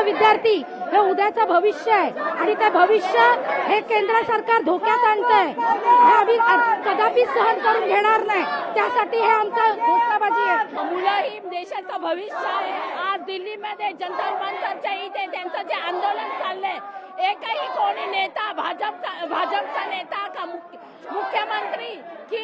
विद्यार्थी हे उद्याचं भविष्य आहे आणि ते भविष्य हे केंद्र सरकार धोक्यात आणतंय. हे आम्ही कदापि सहन करून घेणार नाही. त्यासाठी हे आमचं घोषणाबाजी आहे. मुलं ही देशाचं भविष्य आहे. आज दिल्लीमध्ये जंतर मंतरच्या इथे त्यांचं जे आंदोलन चाललंय, एकही कोणी नेता भाजपचा नेता का मुख्यमंत्री की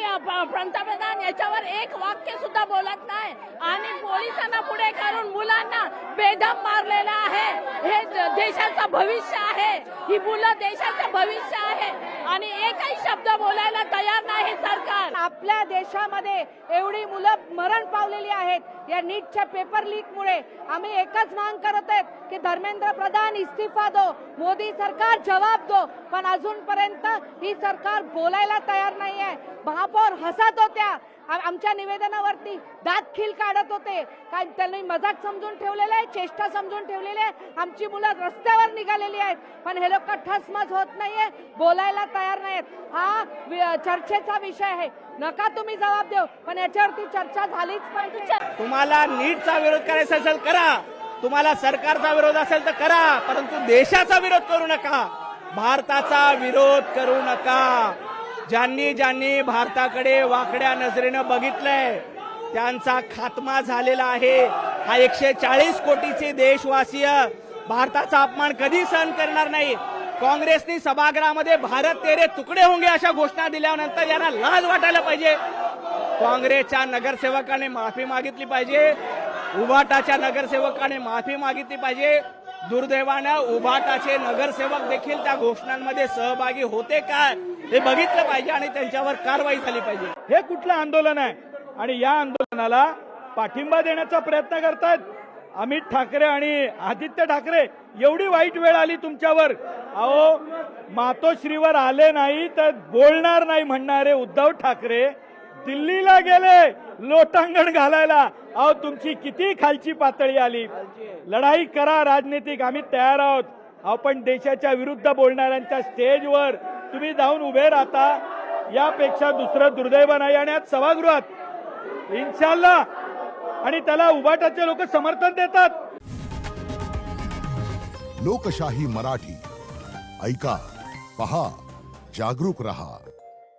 पंतप्रधान याच्यावर एक वाक्य सुद्धा बोलत नाही आणि पोलिसांना पुढे करून मुलांना बेदम मारलेला आहे. हे देशाचं भविष्य आहे. ही मुलं देशाचं भविष्य आहे आणि एकही शब्द बोलायला तयार नाही सरकार. आपल्या देशामध्ये एवढी मुलं मरण पावलेली आहेत या नीटच्या पेपर लीकमुळे. आम्ही एकच मागणी करत आहेत की धर्मेंद्र प्रधान इस्तीफा दो, मोदी सरकार जवाब दो. पण अजूनपर्यंत ही सरकार बोलायला तयार नाही आहे. महापौर हसत होत्या आमच्या निवेदनावरती, दात खिल काढत होते. काय त्यांनी मजाक समजून ठेवलेलं आहे, चेष्टा समजून ठेवलेली आहे. आमची मुलं रस्त्यावर निघालेली आहेत पण हे लोक ठसमस होत नाहीये, बोलायला तयार नाहीत. हा चर्चेचा विषय आहे. नका तुम्ही जबाब देऊ पण याच्यावरती चर्चा झालीच पाहिजे. तुम्हाला नीटचा विरोध करायचा असेल करा, तुम्हाला सरकारचा विरोध असेल तर करा, परंतु देशाचा विरोध करू नका, भारताचा विरोध करू नका. ज्यांनी भारताकडे वाकड्या नजरेनं बघितलंय त्यांचा खात्मा झालेला आहे. हा 140 कोटीचे देशवासीय भारताचा अपमान कधी सहन करणार नाही. काँग्रेसने सभागृहामध्ये भारत तेरे तुकडे होंगे अशा घोषणा दिल्यानंतर यांना लाज वाटायला पाहिजे. काँग्रेसच्या नगरसेवकाने माफी मागितली पाहिजे, उभाटाच्या नगरसेवकाने माफी मागितली पाहिजे. दुर्दैवानं उभाटाचे नगरसेवक देखील त्या घोषणांमध्ये सहभागी होते काय हे बघितलं पाहिजे आणि त्यांच्यावर कारवाई झाली पाहिजे. हे कुठलं आंदोलन आहे आणि या आंदोलनाला पाठिंबा देण्याचा प्रयत्न करतायत अमित ठाकरे आणि आदित्य ठाकरे. एवढी वाईट वेळ आली तुमच्यावर. अहो, मातोश्रीवर आले नाही तर बोलणार नाही म्हणणारे उद्धव ठाकरे दिल्लीला गेले लोटांगण घालायला. अहो, तुमची किती खालची पातळी आली. लढाई करा राजनीतिक, आम्ही तयार आहोत. आपण देशाच्या विरुद्ध बोलणाऱ्यांच्या स्टेजवर तुम्ही जाऊन उभे राहता, यापेक्षा दुसरं दुर्दैव नाही. आणि आज सभागृहात इन्शाअल्लाह आणि त्याला उभाटाचे लोक समर्थन देतात. लोकशाही मराठी ऐका, पहा, जागरूक रहा.